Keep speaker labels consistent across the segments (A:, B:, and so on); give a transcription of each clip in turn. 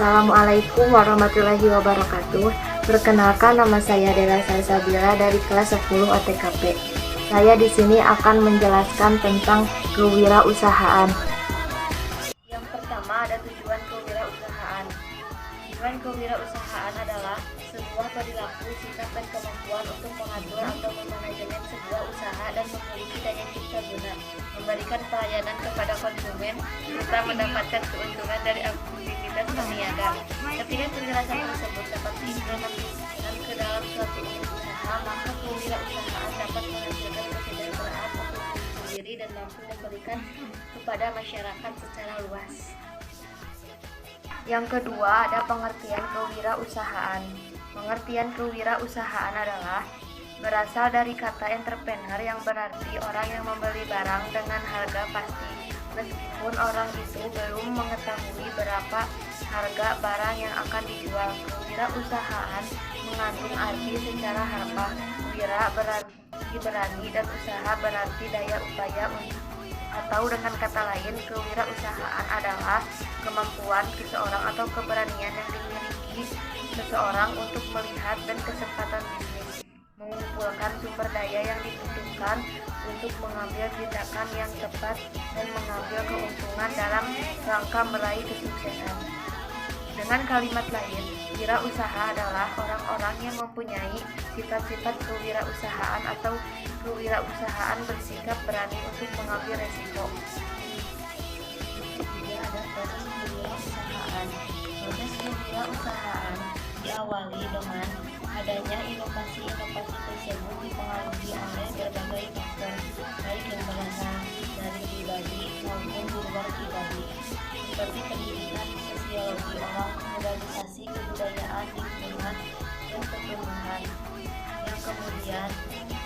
A: Assalamualaikum warahmatullahi wabarakatuh. Perkenalkan, nama saya Dela Salsabila dari kelas 10 OTKP. Saya di sini akan menjelaskan tentang kewirausahaan. Yang pertama, ada tujuan kewirausahaan. Tujuan kewirausahaan adalah sebuah perilaku, sikap, dan kemampuan untuk mengatur atau memanajemen sebuah usaha dan memiliki daya cipta guna, memberikan pelayanan kepada konsumen, serta mendapatkan keuntungan dari aktivitas berniaga. Ketika penjelasan tersebut dapat diimplementasikan ke dalam suatu unit usaha, maka kewirausahaan dapat menghasilkan kesejahteraan untuk diri sendiri dan mampu memberikan kepada masyarakat secara luas. Yang kedua, ada pengertian kewirausahaan. Pengertian kewirausahaan adalah berasal dari kata entrepreneur yang berarti orang yang membeli barang dengan harga pasti, meskipun orang itu belum mengetahui berapa harga barang yang akan dijual. Kewirausahaan mengandung arti secara harfiah. Wira berarti berani dan usaha berarti daya upaya atau dengan kata lain, kewirausahaan adalah kemampuan seseorang atau keberanian yang dimiliki seseorang untuk melihat dan kesempatan bisnis, mengumpulkan sumber daya yang dibutuhkan untuk mengambil tindakan yang tepat dan mengambil keuntungan dalam rangka meraih kesuksesan. Dengan kalimat lain, wirausaha adalah orang-orang yang mempunyai sifat-sifat kewirausahaan atau kewirausahaan bersikap berani untuk mengambil resiko. Tidak ada proses kewirausahaan. Proses kewirausahaan diawali dengan adanya inovasi-inovasi tersebut dipengaruhi oleh berbagai faktor, baik yang berasal dari pribadi maupun di luar pribadi, seperti pendidikan, sosiologi orang, organisasi, kebudayaan, lingkungan, dan pertumbuhan, yang kemudian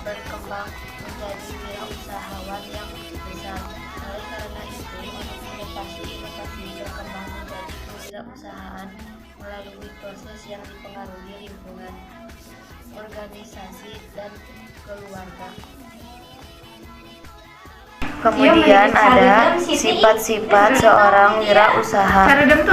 A: berkembang menjadi wirausahawan yang besar. Oleh karena itu, inovasi-inovasi berkembang menjadi kewirausahaan melalui proses yang dipengaruhi lingkungan, organisasi, dan keluarga. Kemudian ada sifat-sifat seorang wirausaha. 1.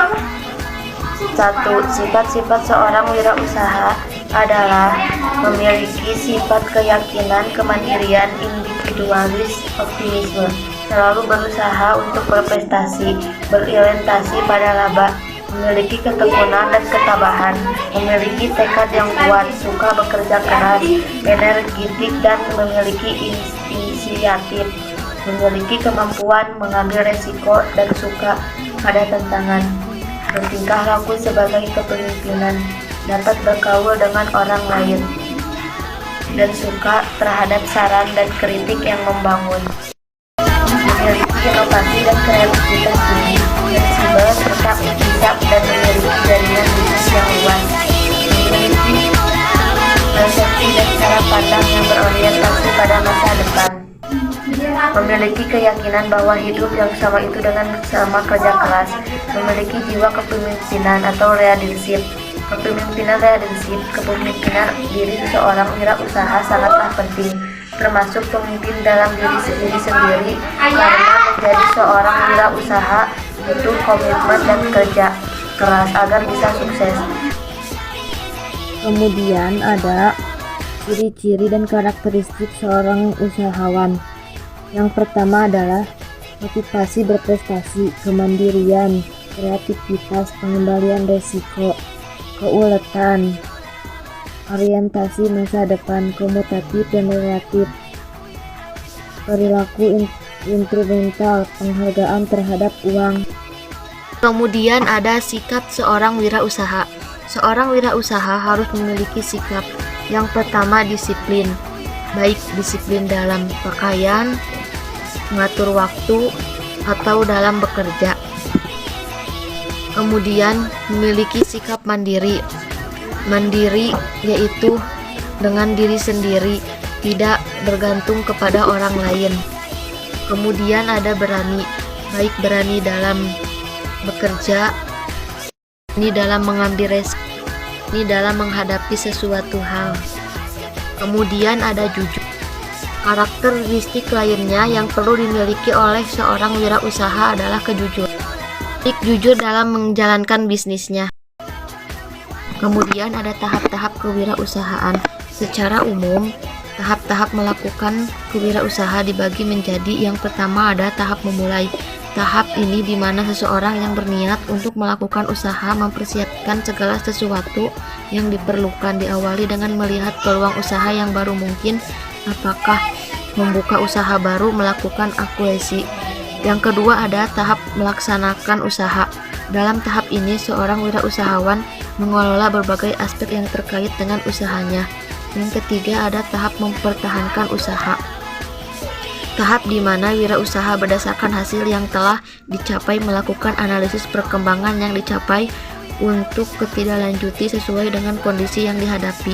A: Sifat-sifat seorang wirausaha adalah memiliki sifat keyakinan, kemandirian, individualis, optimisme, selalu berusaha untuk berprestasi, berorientasi pada laba, memiliki ketekunan dan ketabahan, memiliki tekad yang kuat, suka bekerja keras, energetik, dan memiliki inisiatif, memiliki kemampuan mengambil resiko dan suka pada tantangan, bertingkah laku sebagai kepemimpinan, dapat bergaul dengan orang lain, dan suka terhadap saran dan kritik yang membangun, memiliki inovasi dan kreativitas tinggi, fleksibel, serta bijak, dan memiliki jaringan bisnis yang luas, memiliki persepsi dan cara pandang yang berorientasi pada masa depan, memiliki keyakinan bahwa hidup yang sama itu dengan sama kerja keras, memiliki jiwa kepemimpinan atau leadership. Kepemimpinan diri seseorang wirausaha sangatlah penting, termasuk pemimpin dalam diri sendiri, karena menjadi seorang wirausaha butuh komitmen dan kerja keras agar bisa sukses. Kemudian ada ciri-ciri dan karakteristik seorang usahawan. Yang pertama adalah motivasi berprestasi, kemandirian, kreativitas, pengendalian resiko, keuletan, orientasi masa depan, komutatif dan relatif, perilaku instrumental, penghargaan terhadap uang. Kemudian ada sikap seorang wirausaha. Seorang wirausaha harus memiliki sikap. Yang pertama, disiplin, baik disiplin dalam pakaian, mengatur waktu, atau dalam bekerja. Kemudian memiliki sikap mandiri. Mandiri yaitu dengan diri sendiri, tidak bergantung kepada orang lain. Kemudian ada berani, baik berani dalam bekerja, ini dalam mengambil resiko, ini dalam menghadapi sesuatu hal. Kemudian ada jujur. Karakteristik lainnya yang perlu dimiliki oleh seorang wirausaha adalah kejujuran. Jujur dalam menjalankan bisnisnya. Kemudian ada tahap-tahap kewirausahaan. Secara umum, tahap-tahap melakukan kewirausaha dibagi menjadi: yang pertama ada tahap memulai. Tahap ini di mana seseorang yang berniat untuk melakukan usaha mempersiapkan segala sesuatu yang diperlukan. Diawali dengan melihat peluang usaha yang baru mungkin, apakah membuka usaha baru, melakukan akuisisi. Yang kedua ada tahap melaksanakan usaha. Dalam tahap ini, seorang wirausahawan mengelola berbagai aspek yang terkait dengan usahanya. Yang ketiga ada tahap mempertahankan usaha. Tahap di mana wirausaha berdasarkan hasil yang telah dicapai melakukan analisis perkembangan yang dicapai untuk ketidaklanjuti sesuai dengan kondisi yang dihadapi.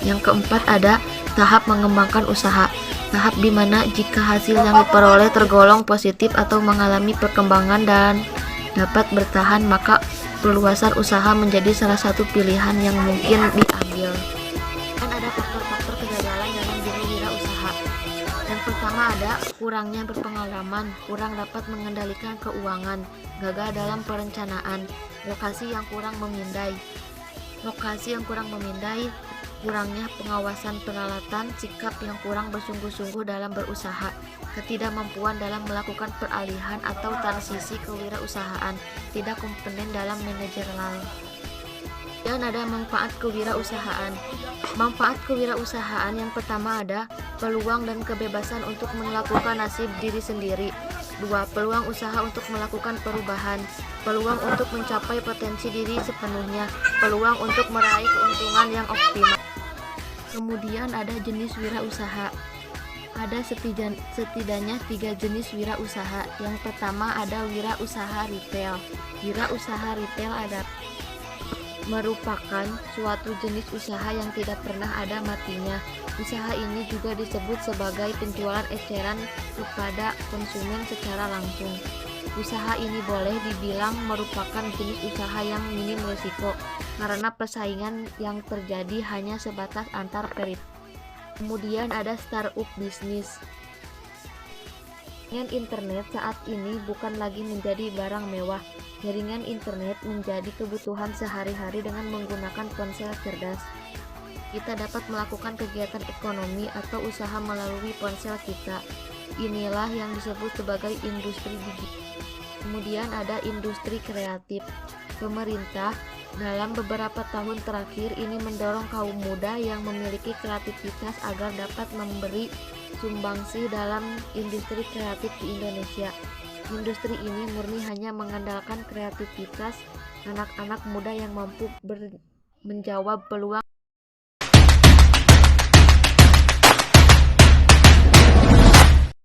A: Yang keempat ada tahap mengembangkan usaha. Tahap di mana jika hasil yang diperoleh tergolong positif atau mengalami perkembangan dan dapat bertahan, maka perluasan usaha menjadi salah satu pilihan yang mungkin diambil. Dan ada faktor-faktor kegagalan dalam berwirausaha. Yang pertama ada kurangnya berpengalaman, kurang dapat mengendalikan keuangan, gagal dalam perencanaan, lokasi yang kurang memindai, kurangnya pengawasan peralatan, sikap yang kurang bersungguh-sungguh dalam berusaha, ketidakmampuan dalam melakukan peralihan atau transisi kewirausahaan, tidak kompeten dalam manajerial. Dan ada manfaat kewirausahaan. Manfaat kewirausahaan yang pertama ada peluang dan kebebasan untuk melakukan nasib diri sendiri. 2. Peluang usaha untuk melakukan perubahan. Peluang untuk mencapai potensi diri sepenuhnya. Peluang untuk meraih keuntungan yang optimal. Kemudian ada jenis wirausaha. Ada setidaknya 3 jenis wirausaha. Yang pertama ada wirausaha retail. Wirausaha retail merupakan suatu jenis usaha yang tidak pernah ada matinya. Usaha ini juga disebut sebagai penjualan eceran kepada konsumen secara langsung. Usaha ini boleh dibilang merupakan jenis usaha yang minim risiko karena persaingan yang terjadi hanya sebatas antar periode. Kemudian ada startup bisnis. Jaringan internet saat ini bukan lagi menjadi barang mewah. Jaringan internet menjadi kebutuhan sehari-hari dengan menggunakan ponsel cerdas. Kita dapat melakukan kegiatan ekonomi atau usaha melalui ponsel kita. Inilah yang disebut sebagai industri digital. Kemudian ada industri kreatif. Pemerintah dalam beberapa tahun terakhir ini mendorong kaum muda yang memiliki kreativitas agar dapat memberi sumbangsi dalam industri kreatif di Indonesia. Industri ini murni hanya mengandalkan kreativitas anak-anak muda yang mampu menjawab peluang